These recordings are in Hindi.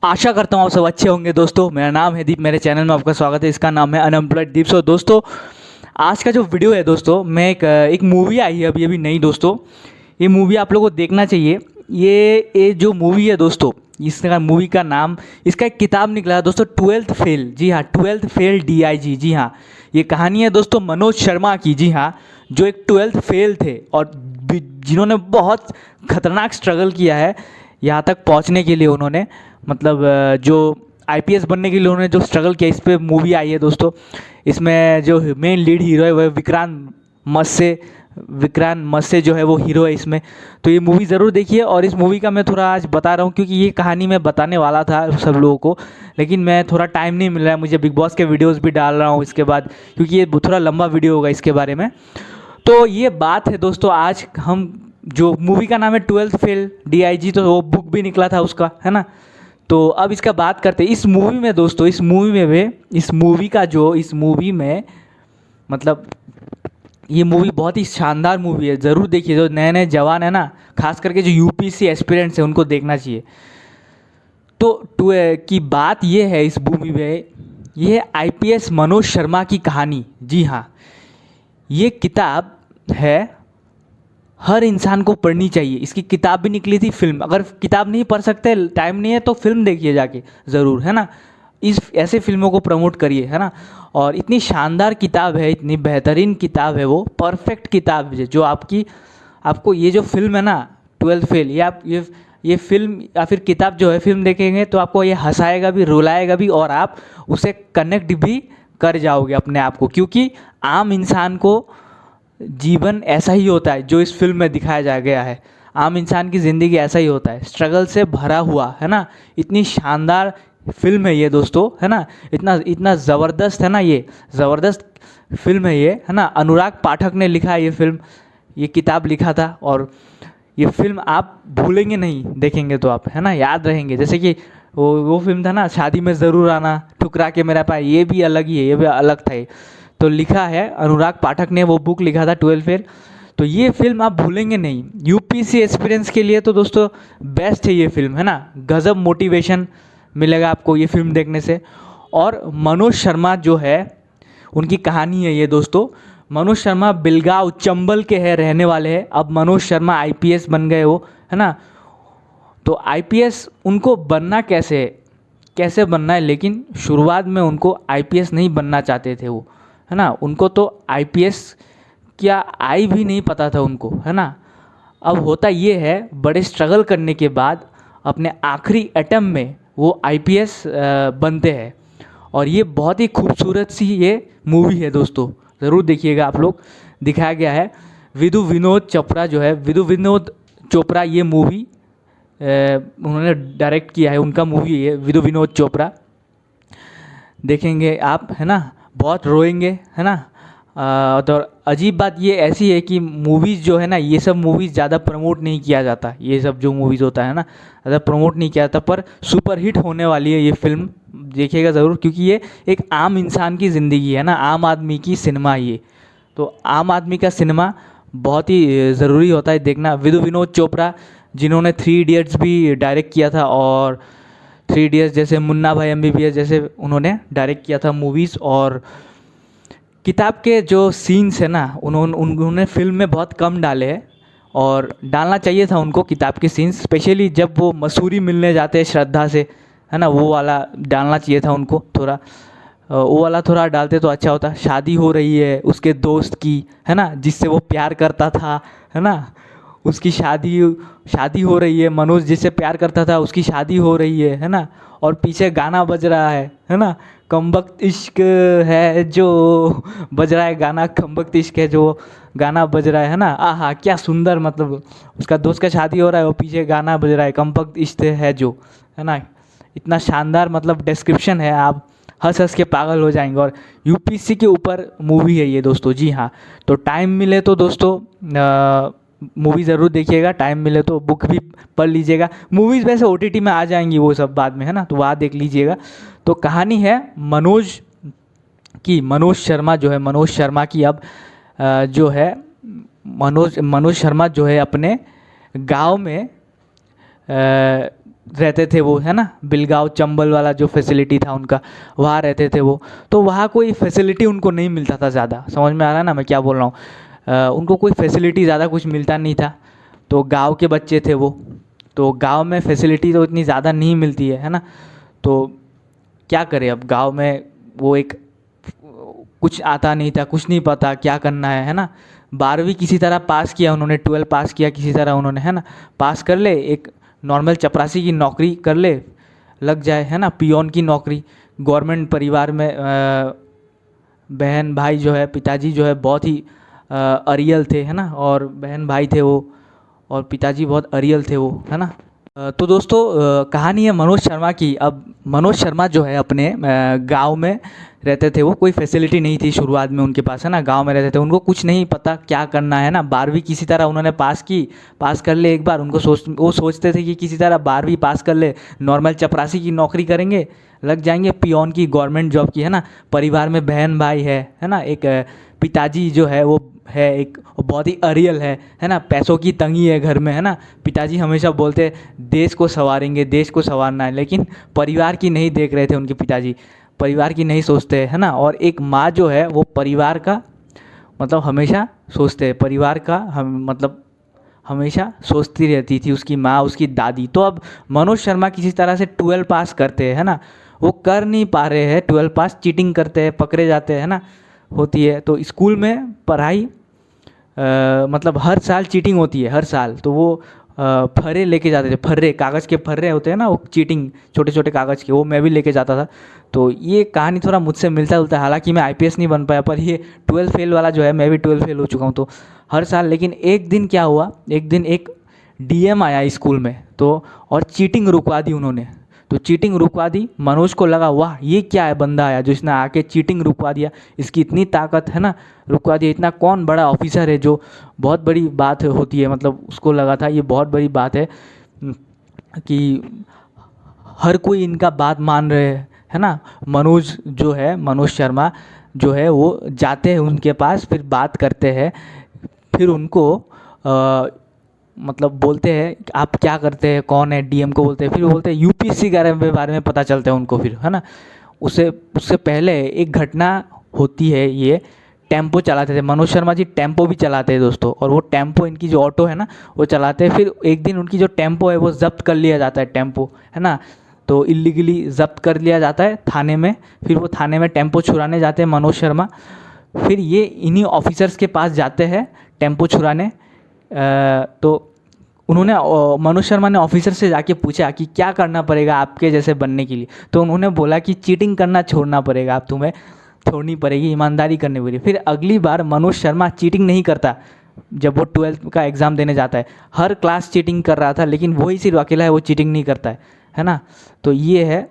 आशा करता हूँ आप सब अच्छे होंगे दोस्तों। मेरा नाम है दीप, मेरे चैनल में आपका स्वागत है। इसका नाम है अनएम्प्लॉयड दीप। सो दोस्तों, आज का जो वीडियो है दोस्तों, मैं एक मूवी आई है अभी अभी नई दोस्तों। ये मूवी आप लोगों को देखना चाहिए। ये जो मूवी है दोस्तों, इसका मूवी का नाम, इसका एक किताब निकला है दोस्तों, 12th फेल। जी हाँ, 12th फेल DIG। जी हाँ, ये कहानी है दोस्तों मनोज शर्मा की। जी हाँ, जो एक 12th फेल थे और जिन्होंने बहुत खतरनाक स्ट्रगल किया है यहाँ तक पहुँचने के लिए। उन्होंने मतलब जो IPS बनने के लिए उन्होंने जो स्ट्रगल किया, इस पर मूवी आई है दोस्तों। इसमें जो मेन लीड हीरो है वह विक्रांत मस्से जो है वो हीरो है इसमें। तो ये मूवी ज़रूर देखिए। और इस मूवी का मैं थोड़ा आज बता रहा हूँ क्योंकि ये कहानी मैं बताने वाला था सब लोगों को, लेकिन मैं थोड़ा टाइम नहीं मिल रहा है मुझे। बिग बॉस के वीडियोस भी डाल रहा हूँ इसके बाद, क्योंकि ये थोड़ा लंबा वीडियो होगा इसके बारे में। तो ये बात है दोस्तों, आज हम जो मूवी का नाम है 12th फेल DIG, तो वो बुक भी निकला था उसका, है ना। तो अब इसका बात करते हैं। इस मूवी में दोस्तों, इस मूवी में मतलब ये मूवी बहुत ही शानदार मूवी है। ज़रूर देखिए। जो नए नए जवान है ना, खास करके जो UPSC एस्पिरेंट्स हैं, उनको देखना चाहिए। तो की बात ये है इस मूवी में, ये है IPS मनोज शर्मा की कहानी। जी हाँ, ये किताब है, हर इंसान को पढ़नी चाहिए। इसकी किताब भी निकली थी, फिल्म। अगर किताब नहीं पढ़ सकते, टाइम नहीं है, तो फिल्म देखिए जाके ज़रूर, है ना। इस ऐसे फिल्मों को प्रमोट करिए, है ना। और इतनी शानदार किताब है, इतनी बेहतरीन किताब है, वो परफेक्ट किताब है जो आपको ये जो फिल्म है ना 12th फेल, ये फिल्म या फिर किताब जो है, फिल्म देखेंगे तो आपको ये हंसाएगा भी, रुलाएगा भी, और आप उसे कनेक्ट भी कर जाओगे अपने आप को। क्योंकि आम इंसान को जीवन ऐसा ही होता है जो इस फिल्म में दिखाया जा गया है। आम इंसान की ज़िंदगी ऐसा ही होता है, स्ट्रगल से भरा हुआ, है ना। इतनी शानदार फिल्म है ये दोस्तों, है ना। इतना ज़बरदस्त है ना, ये ज़बरदस्त फिल्म है ये, है ना। अनुराग पाठक ने लिखा है ये फिल्म, ये किताब लिखा था। और ये फिल्म आप भूलेंगे नहीं, देखेंगे तो आप, है ना, याद रहेंगे। जैसे कि वो फिल्म था ना, शादी में ज़रूर आना, ठुकरा के मेरा पाए, ये भी अलग ही है, ये भी अलग था ये। तो लिखा है अनुराग पाठक ने, वो बुक लिखा था 12th फेल। तो ये फिल्म आप भूलेंगे नहीं। UPSC एक्सपीरियंस के लिए तो दोस्तों बेस्ट है ये फिल्म, है ना। गज़ब मोटिवेशन मिलेगा आपको ये फिल्म देखने से। और मनोज शर्मा जो है, उनकी कहानी है ये दोस्तों। मनोज शर्मा बिलगांव चंबल के हैं, रहने वाले हैं। अब मनोज शर्मा IPS बन गए वो, है ना। तो IPS उनको बनना कैसे बनना है, लेकिन शुरुआत में उनको IPS नहीं बनना चाहते थे वो, है ना। उनको तो IPS क्या आई भी नहीं पता था उनको, है ना। अब होता ये है, बड़े स्ट्रगल करने के बाद अपने आखिरी अटेम्प्ट में वो IPS बनते हैं। और ये बहुत ही खूबसूरत सी ये मूवी है दोस्तों, ज़रूर देखिएगा आप लोग। दिखाया गया है विदु विनोद चोपड़ा जो है, विदु विनोद चोपड़ा, ये मूवी उन्होंने डायरेक्ट किया है, उनका मूवी है विदु विनोद चोपड़ा। देखेंगे आप, है ना, बहुत रोएंगे, है ना। तो अजीब बात ये ऐसी है कि मूवीज़ जो है ना, ये सब मूवीज़ ज़्यादा प्रमोट नहीं किया जाता। ये सब जो मूवीज़ होता है ना, ज़्यादा प्रमोट नहीं किया जाता, पर सुपर हिट होने वाली है ये फिल्म, देखिएगा ज़रूर। क्योंकि ये एक आम इंसान की ज़िंदगी है ना, आम आदमी की सिनेमा ये। तो आम आदमी का सिनेमा बहुत ही ज़रूरी होता है देखना। विदु विनोद चोपड़ा, जिन्होंने 3 इडियट्स भी डायरेक्ट किया था, और 3 इडियट्स जैसे मुन्ना भाई MBBS जैसे उन्होंने डायरेक्ट किया था मूवीज़। और किताब के जो सीन्स है ना, उन्होंने फिल्म में बहुत कम डाले हैं, और डालना चाहिए था उनको किताब के सीन्स, स्पेशली जब वो मसूरी मिलने जाते हैं श्रद्धा से, है ना। वो वाला डालना चाहिए था उनको थोड़ा, वो वाला थोड़ा डालते तो अच्छा होता। शादी हो रही है उसके दोस्त की, है ना, जिससे वो प्यार करता था, है ना। उसकी शादी हो रही है, मनोज जिससे प्यार करता था उसकी शादी हो रही है ना। और पीछे गाना बज रहा है ना, कमबख्त इश्क है जो बज रहा है गाना, कमबख्त इश्क है जो गाना बज रहा है ना। आहा, क्या सुंदर, मतलब उसका दोस्त का शादी हो रहा है और पीछे गाना बज रहा है, कमबख्त इश्क है जो, है ना। इतना शानदार मतलब डिस्क्रिप्शन है, आप हंस हंस के पागल हो जाएंगे। और UPSC के ऊपर मूवी है ये दोस्तों। जी हाँ, तो टाइम मिले तो दोस्तों मूवी ज़रूर देखिएगा, टाइम मिले तो बुक भी पढ़ लीजिएगा। मूवीज़ वैसे OTT में आ जाएंगी वो सब बाद में, है ना, तो वहाँ देख लीजिएगा। तो कहानी है मनोज शर्मा की। अब जो है मनोज शर्मा जो है अपने गांव में रहते थे वो, है ना, बिलगांव चंबल वाला जो फैसिलिटी था उनका, वहाँ रहते थे वो। तो वहाँ कोई फैसिलिटी उनको नहीं मिलता था ज़्यादा, समझ में आ रहा है ना मैं क्या बोल रहा हूँ। उनको कोई फैसिलिटी ज़्यादा कुछ मिलता नहीं था। तो गांव के बच्चे थे वो, तो गांव में फैसिलिटी तो इतनी ज़्यादा नहीं मिलती है ना। तो क्या करें अब, गांव में वो एक कुछ आता नहीं था, कुछ नहीं पता क्या करना है ना। 12वीं किसी तरह पास किया उन्होंने, 12 पास किया किसी तरह उन्होंने, है ना, पास कर ले, एक नॉर्मल चपरासी की नौकरी कर ले, लग जाए, है ना, पियोन की नौकरी गवर्नमेंट परिवार में। बहन भाई जो है, पिताजी जो है बहुत ही अरियल थे, है ना, और बहन भाई थे वो, और पिताजी बहुत अरियल थे वो, है ना। तो दोस्तों कहानी है मनोज शर्मा की। अब मनोज शर्मा जो है अपने गांव में रहते थे वो, कोई फैसिलिटी नहीं थी शुरुआत में उनके पास, है ना, गांव में रहते थे, उनको कुछ नहीं पता क्या करना है ना। 12वीं किसी तरह उन्होंने पास की, पास कर ले एक बार, वो सोचते थे कि किसी तरह 12वीं पास कर ले, नॉर्मल चपरासी की नौकरी करेंगे, लग जाएंगे पियोन की, गवर्नमेंट जॉब की, है ना। परिवार में बहन भाई है ना, एक पिताजी जो है वो है एक बहुत ही अरियल है ना, पैसों की तंगी है घर में, है ना। पिताजी हमेशा बोलते देश को संवारेंगे, देश को संवारना है, लेकिन परिवार की नहीं देख रहे थे उनके पिताजी, परिवार की नहीं सोचते, है ना। और एक माँ जो है वो परिवार का मतलब हमेशा सोचते हैं, परिवार का हम मतलब हमेशा सोचती रहती थी उसकी माँ, उसकी दादी। तो अब मनोज शर्मा किसी तरह से 12 पास करते हैं, है ना, वो कर नहीं पा रहे हैं 12 पास, चीटिंग करते हैं, पकड़े जाते हैं, है ना, होती है। तो स्कूल में पढ़ाई मतलब हर साल चीटिंग होती है, हर साल। तो वो फर्रे लेके जाते थे, फर्रे, कागज़ के फर्रे होते हैं ना, वो चीटिंग, छोटे छोटे कागज़ के, वो मैं भी लेके जाता था। तो ये कहानी थोड़ा मुझसे मिलता जुलता है, हालांकि मैं आईपीएस नहीं बन पाया, पर ये 12 फेल वाला जो है, मैं भी 12 फेल हो चुका हूँ। तो हर साल, लेकिन एक दिन क्या हुआ, एक दिन एक डीएम आया स्कूल में, तो और चीटिंग रुकवा दी उन्होंने। तो चीटिंग रुकवा दी, मनोज को लगा वाह ये क्या है बंदा आया जो इसने आके चीटिंग रुकवा दिया, इसकी इतनी ताकत है ना, रुकवा दिया, इतना कौन बड़ा ऑफिसर है जो बहुत बड़ी बात होती है, मतलब उसको लगा था ये बहुत बड़ी बात है कि हर कोई इनका बात मान रहे है ना। मनोज जो है, मनोज शर्मा जो है वो जाते हैं उनके पास, फिर बात करते हैं, फिर उनको मतलब बोलते हैं आप क्या करते हैं, कौन है, डीएम को बोलते हैं, फिर बोलते हैं यूपीएससी के बारे में पता चलता है उनको फिर, है ना। उससे पहले एक घटना होती है, ये टेम्पो चलाते थे मनोज शर्मा जी, टेम्पो भी चलाते हैं दोस्तों, और वो टेम्पो, इनकी जो ऑटो है ना वो चलाते हैं। फिर एक दिन उनकी जो टेम्पो है वो ज़ब्त कर लिया जाता है, टेम्पो, है ना, तो इलीगली ज़ब्त कर लिया जाता है थाने में। फिर वो थाने में टेम्पो छुड़ाने जाते हैं मनोज शर्मा, फिर ये इन्हीं ऑफिसर्स के पास जाते हैं टेम्पो छुड़ाने। तो उन्होंने मनोज शर्मा ने ऑफिसर से जाके पूछा कि क्या करना पड़ेगा आपके जैसे बनने के लिए। तो उन्होंने बोला कि चीटिंग करना छोड़ना पड़ेगा, आप तुम्हें छोड़नी पड़ेगी, ईमानदारी करनी पड़ेगी। फिर अगली बार मनोज शर्मा चीटिंग नहीं करता, जब वो 12th का एग्ज़ाम देने जाता है, हर क्लास चीटिंग कर रहा था, लेकिन वही सिर्फ अकेला है वो चीटिंग नहीं करता है ना। तो ये है,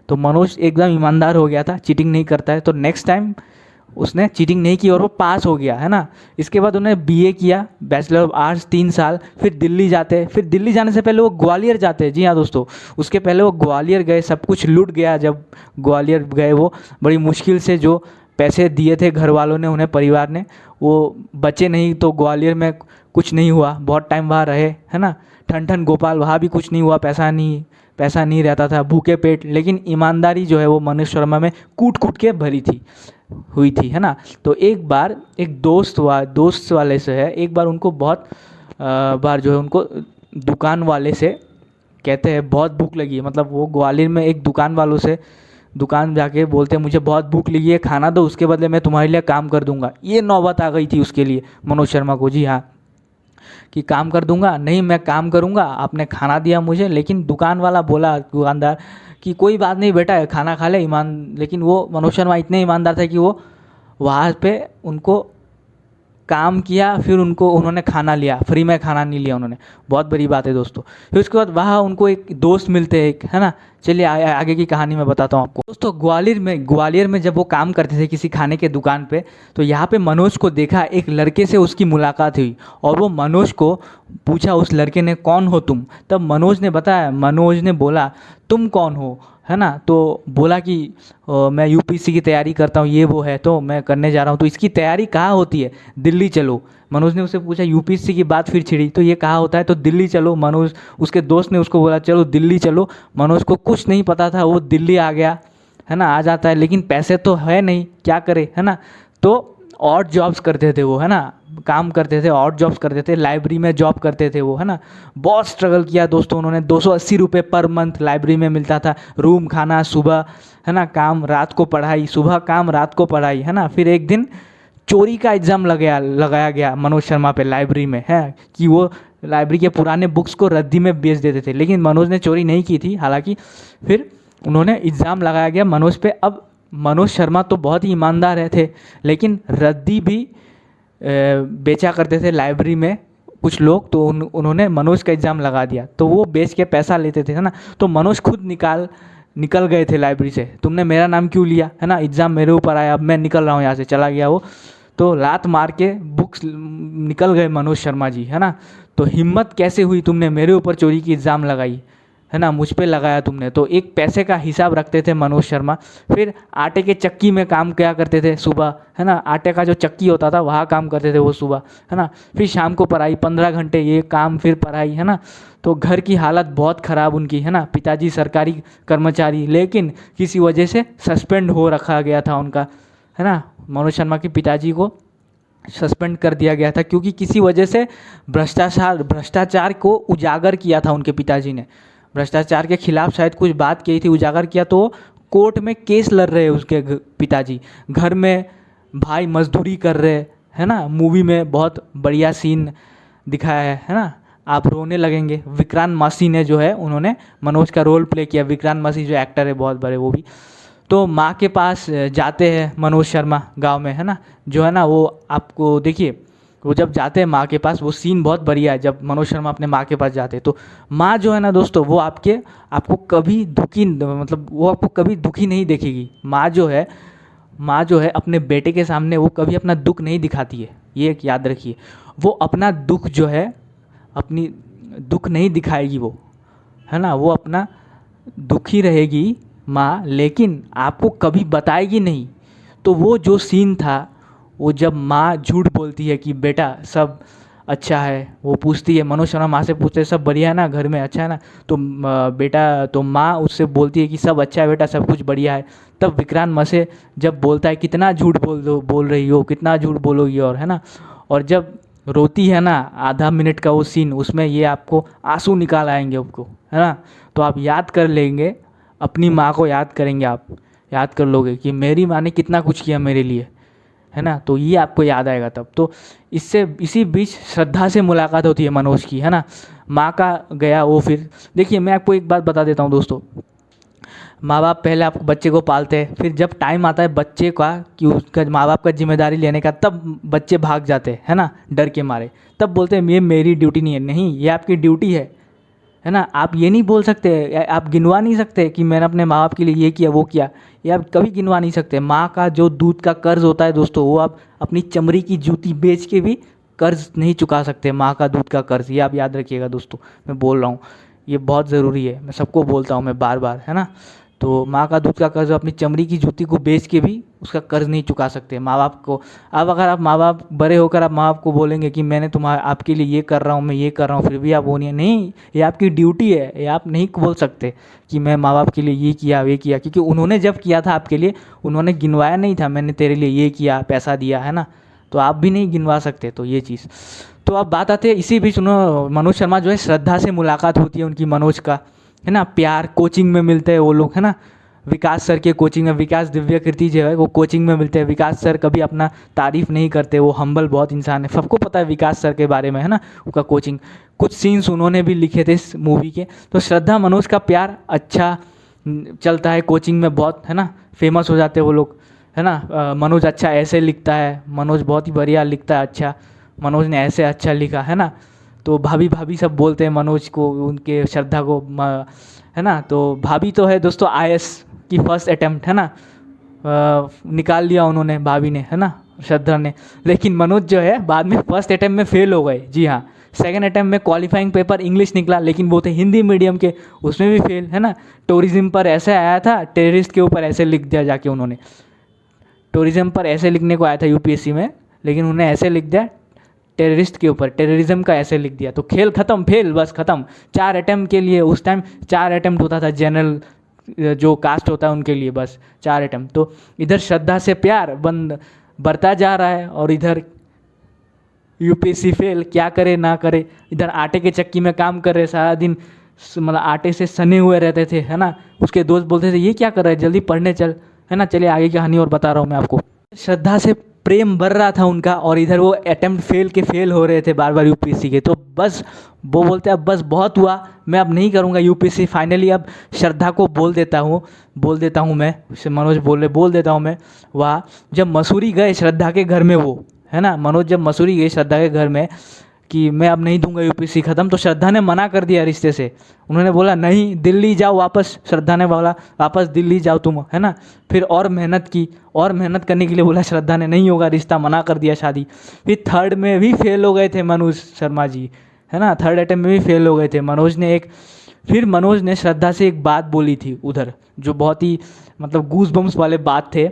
तो मनोज एकदम ईमानदार हो गया था, चीटिंग नहीं करता है। तो नेक्स्ट टाइम उसने चीटिंग नहीं की और वो पास हो गया, है ना। इसके बाद उन्होंने बीए किया, बैचलर ऑफ आर्ट्स 3 साल, फिर दिल्ली जाते हैं। फिर दिल्ली जाने से पहले वो ग्वालियर जाते हैं, जी हाँ दोस्तों, उसके पहले वो ग्वालियर गए, सब कुछ लूट गया। जब ग्वालियर गए वो बड़ी मुश्किल से जो पैसे दिए थे घर वालों ने उन्हें, परिवार ने, वो बचे नहीं। तो ग्वालियर में कुछ नहीं हुआ, बहुत टाइम वहाँ रहे, है ना। ठन ठन गोपाल, वहाँ भी कुछ नहीं हुआ, पैसा नहीं रहता था, भूखे पेट। लेकिन ईमानदारी जो है वो मनोज शर्मा में कूट कूट के भरी हुई थी, है ना। तो एक बार एक दोस्त वाले से है, एक बार उनको बहुत बार जो है उनको दुकान वाले से कहते हैं बहुत भूख लगी है, मतलब वो ग्वालियर में एक दुकान जाके बोलते हैं मुझे बहुत भूख लगी है, खाना दो, उसके बदले मैं तुम्हारे लिए काम कर दूंगा। ये नौबत आ गई थी उसके लिए, मनोज शर्मा को, जी हाँ, कि काम कर दूंगा, नहीं मैं काम करूंगा, आपने खाना दिया मुझे। लेकिन दुकानदार कि कोई बात नहीं बेटा, खाना खा ले, लेकिन वो मनोज शर्मा इतने ईमानदार थे कि वो वहाँ पे उनको काम किया, फिर उन्होंने खाना लिया, फ्री में खाना नहीं लिया उन्होंने, बहुत बड़ी बात है दोस्तों। फिर उसके बाद वहाँ उनको एक दोस्त मिलते हैं, है ना। चलिए आगे की कहानी मैं बताता हूँ आपको दोस्तों। ग्वालियर में जब वो काम करते थे किसी खाने के दुकान पे, तो यहाँ पे मनोज को देखा, एक लड़के से उसकी मुलाकात हुई, और वो मनोज को पूछा उस लड़के ने कौन हो तुम। तब मनोज ने बोला तुम कौन हो, है ना। तो बोला कि मैं यूपीएससी की तैयारी करता हूँ, ये वो है, तो मैं करने जा रहा हूँ। तो इसकी तैयारी कहाँ होती है, दिल्ली चलो। मनोज ने उससे पूछा, यूपीएससी की बात फिर छिड़ी, तो ये कहाँ होता है, तो दिल्ली चलो। मनोज, उसके दोस्त ने उसको बोला चलो दिल्ली चलो। मनोज को कुछ नहीं पता था, वो दिल्ली आ गया, है ना। आ जाता है, लेकिन पैसे तो है नहीं, क्या करे, है ना। तो ऑड जॉब्स करते थे वो, है ना, काम करते थे, ऑड जॉब्स करते थे, लाइब्रेरी में जॉब करते थे वो, है ना। बहुत स्ट्रगल किया दोस्तों उन्होंने। 280 रुपये पर मंथ लाइब्रेरी में मिलता था, रूम, खाना, सुबह, है ना, काम, रात को पढ़ाई, सुबह काम, रात को पढ़ाई, है ना। फिर एक दिन चोरी का एग्ज़ाम लगाया गया मनोज शर्मा पे लाइब्रेरी में, है कि वो लाइब्रेरी के पुराने बुक्स को रद्दी में बेच देते थे, लेकिन मनोज ने चोरी नहीं की थी हालांकि। फिर उन्होंने एग्ज़ाम लगाया गया मनोज पे। अब मनोज शर्मा तो बहुत ही ईमानदार रहे थे, लेकिन रद्दी भी बेचा करते थे लाइब्रेरी में कुछ लोग, तो उन्होंने मनोज का एग्ज़ाम लगा दिया, तो वो बेच के पैसा लेते थे, है ना। तो मनोज खुद निकल गए थे लाइब्रेरी से, तुमने मेरा नाम क्यों लिया, है ना, एग्ज़ाम मेरे ऊपर आया, अब मैं निकल रहा हूँ यहाँ से, चला गया वो। तो लात मार के बुक्स निकल गए मनोज शर्मा जी, है ना। तो हिम्मत कैसे हुई, तुमने मेरे ऊपर चोरी की इल्ज़ाम लगाई, है ना, मुझ पे लगाया तुमने। तो एक पैसे का हिसाब रखते थे मनोज शर्मा। फिर आटे के चक्की में काम किया करते थे सुबह, है ना, आटे का जो चक्की होता था वहाँ काम करते थे वो सुबह, है ना। फिर शाम को पढ़ाई, 15 घंटे ये काम, फिर पढ़ाई, है ना। तो घर की हालत बहुत ख़राब उनकी, है ना। पिताजी सरकारी कर्मचारी, लेकिन किसी वजह से सस्पेंड हो रखा गया था उनका, है ना। मनोज शर्मा के पिताजी को सस्पेंड कर दिया गया था, क्योंकि किसी वजह से भ्रष्टाचार को उजागर किया था उनके पिताजी ने। भ्रष्टाचार के खिलाफ शायद कुछ बात की थी, उजागर किया, तो कोर्ट में केस लड़ रहे उसके पिताजी। घर में भाई मजदूरी कर रहे, है ना। मूवी में बहुत बढ़िया सीन दिखाया है ना, आप रोने लगेंगे। विक्रांत मासी ने जो है, उन्होंने मनोज का रोल प्ले किया। विक्रांत मासी जो एक्टर है बहुत बड़े, वो भी। तो माँ के पास जाते हैं मनोज शर्मा गांव में, है ना, जो है ना, वो आपको देखिए, वो जब जाते हैं माँ के पास, वो सीन बहुत बढ़िया है। जब मनोज शर्मा अपने माँ के पास जाते हैं, तो माँ जो है ना दोस्तों, वो आपको कभी दुखी, मतलब वो आपको कभी दुखी नहीं देखेगी। माँ जो है अपने बेटे के सामने वो कभी अपना दुख नहीं दिखाती है, ये एक याद रखिए। वो अपना दुख जो है, अपनी दुख नहीं दिखाएगी वो, है ना। वो अपना दुखी रहेगी माँ, लेकिन आपको कभी बताएगी नहीं। तो वो जो सीन था, वो जब माँ झूठ बोलती है कि बेटा सब अच्छा है, वो पूछती है, मनोज शर्मा माँ से पूछते हैं सब बढ़िया है ना, घर में अच्छा है ना, तो बेटा, तो माँ उससे बोलती है कि सब अच्छा है बेटा, सब कुछ बढ़िया है। तब विक्रांत माँ से जब बोलता है, कितना झूठ बोल रही हो, कितना झूठ बोलोगी, और है ना। और जब रोती है ना, आधा मिनट का वो सीन, उसमें ये आपको आंसू निकाल आएंगे आपको, है ना। तो आप याद कर लेंगे, अपनी माँ को याद करेंगे, आप याद कर लोगे कि मेरी माँ ने कितना कुछ किया मेरे लिए, है ना। तो ये आपको याद आएगा तब। तो इसी बीच श्रद्धा से मुलाकात होती है मनोज की, है ना। माँ का गया वो। फिर देखिए, मैं आपको एक बात बता देता हूँ दोस्तों, माँ बाप पहले आपको बच्चे को पालते हैं, फिर जब टाइम आता है बच्चे का कि उसका माँ बाप का जिम्मेदारी लेने का, तब बच्चे भाग जाते हैं, है ना, डर के मारे। तब बोलते हैं ये मेरी ड्यूटी नहीं है। नहीं, ये आपकी ड्यूटी है ना। आप ये नहीं बोल सकते, आप गिनवा नहीं सकते कि मैंने अपने माँ बाप के लिए ये किया वो किया, ये आप कभी गिनवा नहीं सकते। माँ का जो दूध का कर्ज होता है दोस्तों, वो आप अपनी चमड़ी की जूती बेच के भी कर्ज नहीं चुका सकते, माँ का दूध का कर्ज। ये आप याद रखिएगा दोस्तों, मैं बोल रहा हूँ, ये बहुत ज़रूरी है, मैं सबको बोलता हूँ मैं बार बार, है ना। तो माँ का दूध का कर्ज अपनी चमड़ी की जूती को बेच के भी उसका कर्ज नहीं चुका सकते माँ बाप को। अब अगर आप माँ बाप बड़े होकर आप माँ बाप को बोलेंगे कि मैंने आपके लिए ये कर रहा हूँ, मैं ये कर रहा हूँ, फिर भी आप वो नहीं, ये आपकी ड्यूटी है, ये आप नहीं बोल सकते कि मैं माँ बाप के लिए ये किया वे किया, क्योंकि उन्होंने जब किया था आपके लिए, उन्होंने गिनवाया नहीं था मैंने तेरे लिए ये किया, पैसा दिया, है ना। तो आप भी नहीं गिनवा सकते। तो ये चीज़। तो अब बात आती है, इसी बीच मनोज शर्मा जो है, श्रद्धा से मुलाकात होती है उनकी मनोज का, है ना। प्यार, कोचिंग में मिलते हैं वो लोग, है ना। विकास सर के कोचिंग में, विकास दिव्य कीर्ति जो है वो कोचिंग में मिलते हैं। विकास सर कभी अपना तारीफ़ नहीं करते, वो हम्बल बहुत इंसान है, सबको पता है विकास सर के बारे में, है ना। उनका कोचिंग, कुछ सीन्स उन्होंने भी लिखे थे इस मूवी के। तो श्रद्धा मनोज का प्यार अच्छा चलता है कोचिंग में बहुत, है ना, फेमस हो जाते हैं वो लोग, है ना। मनोज अच्छा ऐसे लिखता है, मनोज बहुत ही बढ़िया लिखता है, अच्छा मनोज ने ऐसे अच्छा लिखा, है ना। तो भाभी भाभी सब बोलते हैं मनोज को, उनके श्रद्धा को, है ना। तो भाभी तो है दोस्तों आईएएस की फर्स्ट अटेम्प्ट, है ना, निकाल लिया उन्होंने, भाभी ने, है ना, श्रद्धा ने। लेकिन मनोज जो है बाद में फर्स्ट अटेम्प्ट में फेल हो गए। जी हाँ, सेकेंड अटैम्प्ट में क्वालिफाइंग पेपर इंग्लिश निकला, लेकिन वो थे हिंदी मीडियम के, उसमें भी फेल, है ना। टूरिज्म पर ऐसे आया था, टेररिस्ट के ऊपर ऐसे लिख दिया जाके उन्होंने, टूरिज्म पर ऐसे लिखने को आया था यूपीएससी में, लेकिन उन्होंने ऐसे लिख दिया टेररिस्ट के ऊपर, टेररिज्म का ऐसे लिख दिया, तो खेल खत्म, फेल, बस खत्म। 4 अटैम्प्ट के लिए उस टाइम 4 अटैम्प्ट होता था जनरल जो कास्ट होता है उनके लिए, बस 4 अटैम्प्ट। तो इधर श्रद्धा से प्यार बढ़ता जा रहा है और इधर यूपीएससी फेल, क्या करे ना करे। इधर आटे के चक्की में काम कर रहे, सारा दिन मतलब आटे से सने हुए रहते थे, है ना। उसके दोस्त बोलते थे ये क्या कर रहा है, जल्दी पढ़ने चल, है ना। चलिए आगे की कहानी और बता रहा हूँ मैं आपको। श्रद्धा से प्रेम बढ़ रहा था उनका और इधर वो अटेम्प्ट फेल हो रहे थे बार बार यूपीएससी के। तो बस वो बोलते अब बस बहुत हुआ, मैं अब नहीं करूँगा यूपीएससी, फाइनली अब श्रद्धा को बोल देता हूँ मैं, मनोज बोल देता हूँ मैं। वह जब मसूरी गए श्रद्धा के घर में, वो है ना, मनोज जब मसूरी गए श्रद्धा के घर में कि मैं अब नहीं दूंगा यूपीएससी ख़त्म, तो श्रद्धा ने मना कर दिया रिश्ते से। उन्होंने बोला नहीं, दिल्ली जाओ वापस। श्रद्धा ने बोला वापस दिल्ली जाओ तुम, है ना। फिर और मेहनत की, और मेहनत करने के लिए बोला श्रद्धा ने, नहीं होगा रिश्ता, मना कर दिया शादी। फिर थर्ड में भी फेल हो गए थे मनोज शर्मा जी, है ना। थर्ड अटेम्प्ट में भी फेल हो गए थे फिर मनोज ने श्रद्धा से एक बात बोली थी उधर, जो बहुत ही मतलब गूज बम्स वाले बात थे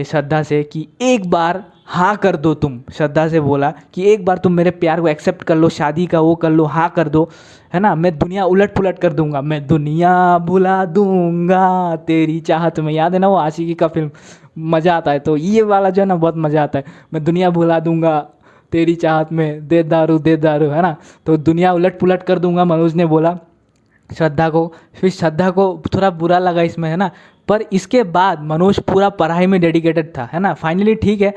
श्रद्धा से, कि एक बार हाँ कर दो तुम। श्रद्धा से बोला कि एक बार तुम मेरे प्यार को एक्सेप्ट कर लो, शादी का वो कर लो, हाँ कर दो, है ना। मैं दुनिया उलट पुलट कर दूंगा, मैं दुनिया भुला दूंगा तेरी चाहत में। याद है ना वो आशिकी का फिल्म, मज़ा आता है। तो ये वाला जो है ना बहुत मज़ा आता है, मैं दुनिया भुला दूंगा तेरी चाहत में, दे दारू, है ना। तो दुनिया उलट पुलट कर दूंगा मनोज ने बोला श्रद्धा को। फिर श्रद्धा को थोड़ा बुरा लगा इसमें, है ना। पर इसके बाद मनोज पूरा पढ़ाई में डेडिकेटेड था, है ना। फाइनली ठीक है,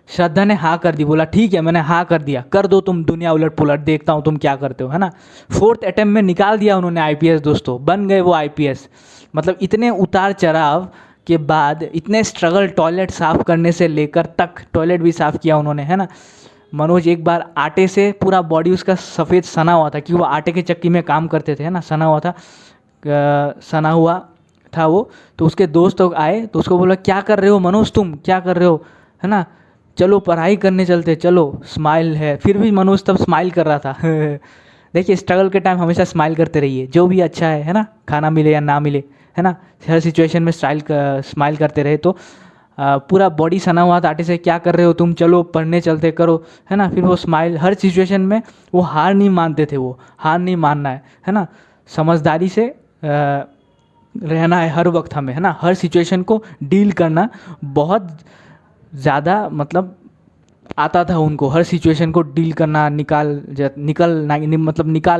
श्रद्धा ने हाँ कर दी, बोला ठीक है मैंने हाँ कर दिया, कर दो तुम दुनिया उलट पुलट, देखता हूँ तुम क्या करते हो, है ना। 4th अटेम्प्ट में निकाल दिया उन्होंने आईपीएस दोस्तों, बन गए वो आईपीएस। मतलब इतने उतार चढ़ाव के बाद, इतने स्ट्रगल, टॉयलेट साफ़ करने से लेकर तक, टॉयलेट भी साफ़ किया उन्होंने, है ना। मनोज एक बार आटे से पूरा बॉडी उसका सफ़ेद सना हुआ था, कि वो आटे के चक्की में काम करते थे, है ना। सना हुआ था, सना हुआ था वो। तो उसके दोस्त लोग आए तो उसको बोला क्या कर रहे हो मनोज, तुम क्या कर रहे हो, है ना, चलो पढ़ाई करने चलते, चलो। स्माइल है, फिर भी मनोज तब स्माइल कर रहा था देखिए स्ट्रगल के टाइम हमेशा स्माइल करते रहिए, जो भी अच्छा है ना, खाना मिले या ना मिले, है ना, हर सिचुएशन में स्माइल करते रहे। तो पूरा बॉडी सना हुआ था आटे से, क्या कर रहे हो तुम, चलो पढ़ने चलते, करो, है ना। फिर वो स्माइल, हर सिचुएशन में वो हार नहीं मानते थे, वो हार नहीं मानना है ना। समझदारी से रहना है हर वक्त हमें, है ना। हर सिचुएशन को डील करना बहुत ज़्यादा मतलब आता था उनको, हर सिचुएशन को डील करना, निकाल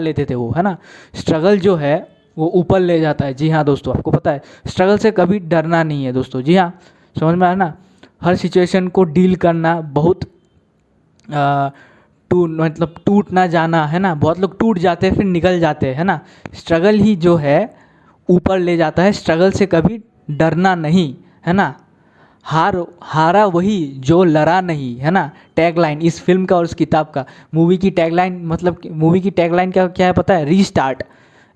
लेते थे वो, है ना। स्ट्रगल जो है वो ऊपर ले जाता है। जी हाँ दोस्तों, आपको पता है स्ट्रगल से कभी डरना नहीं है दोस्तों। जी हाँ, समझ में आया ना। हर सिचुएशन को डील करना बहुत टूट ना जाना, है ना। बहुत लोग टूट जाते हैं फिर निकल जाते हैं, है ना। स्ट्रगल ही जो है ऊपर ले जाता है, स्ट्रगल से कभी डरना नहीं, है ना। हारा वही जो लड़ा नहीं, है ना। टैगलाइन इस फिल्म का और इस किताब का, मूवी की टैगलाइन, मतलब मूवी की टैगलाइन का क्या है पता है,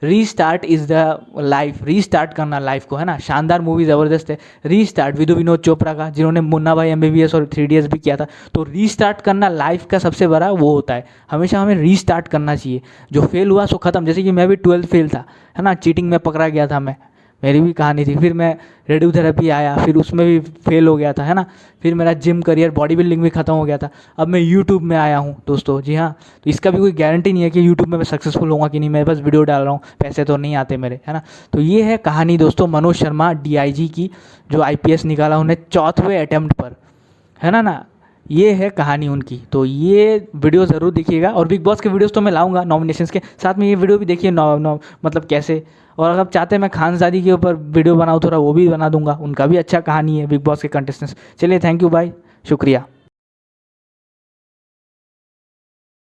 restart is the life. Restart करना लाइफ को, है ना। शानदार मूवी, ज़बरदस्त है। रीस्टार्ट विनोद चोपड़ा का, जिन्होंने मुन्ना भाई MBBS और 3 Idiots भी किया था। तो रीस्टार्ट करना लाइफ का सबसे बड़ा वो होता है, हमेशा हमें रीस्टार्ट करना चाहिए। जो फेल हुआ सो ख़त्म, जैसे कि मैं भी 12th फेल था, है ना, चीटिंग में पकड़ा गया था मैं, मेरी भी कहानी थी। फिर मैं रेडियोथेरेपी आया, फिर उसमें भी फेल हो गया था, है ना। फिर मेरा जिम करियर, बॉडी बिल्डिंग भी ख़त्म हो गया था। अब मैं यूट्यूब में आया हूँ दोस्तों। जी हाँ, तो इसका भी कोई गारंटी नहीं है कि यूट्यूब में मैं सक्सेसफुल होऊंगा कि नहीं, मैं बस वीडियो डाल रहा हूँ, पैसे तो नहीं आते मेरे, है ना। तो ये है कहानी दोस्तों मनोज शर्मा DIG की, जो IPS निकाला उन्हें 4वें अटैम्प्ट पर, है ना। ये है कहानी उनकी। तो ये वीडियो ज़रूर देखिएगा, और बिग बॉस के वीडियोस तो मैं लाऊंगा नॉमिनेशंस के साथ में, ये वीडियो भी देखिए मतलब कैसे। और अगर आप चाहते हैं मैं खानज़ादी के ऊपर वीडियो बनाऊँ थोड़ा, वो भी बना दूंगा, उनका भी अच्छा कहानी है बिग बॉस के कंटेस्टेंट्स। चलिए, थैंक यू, बाय, शुक्रिया।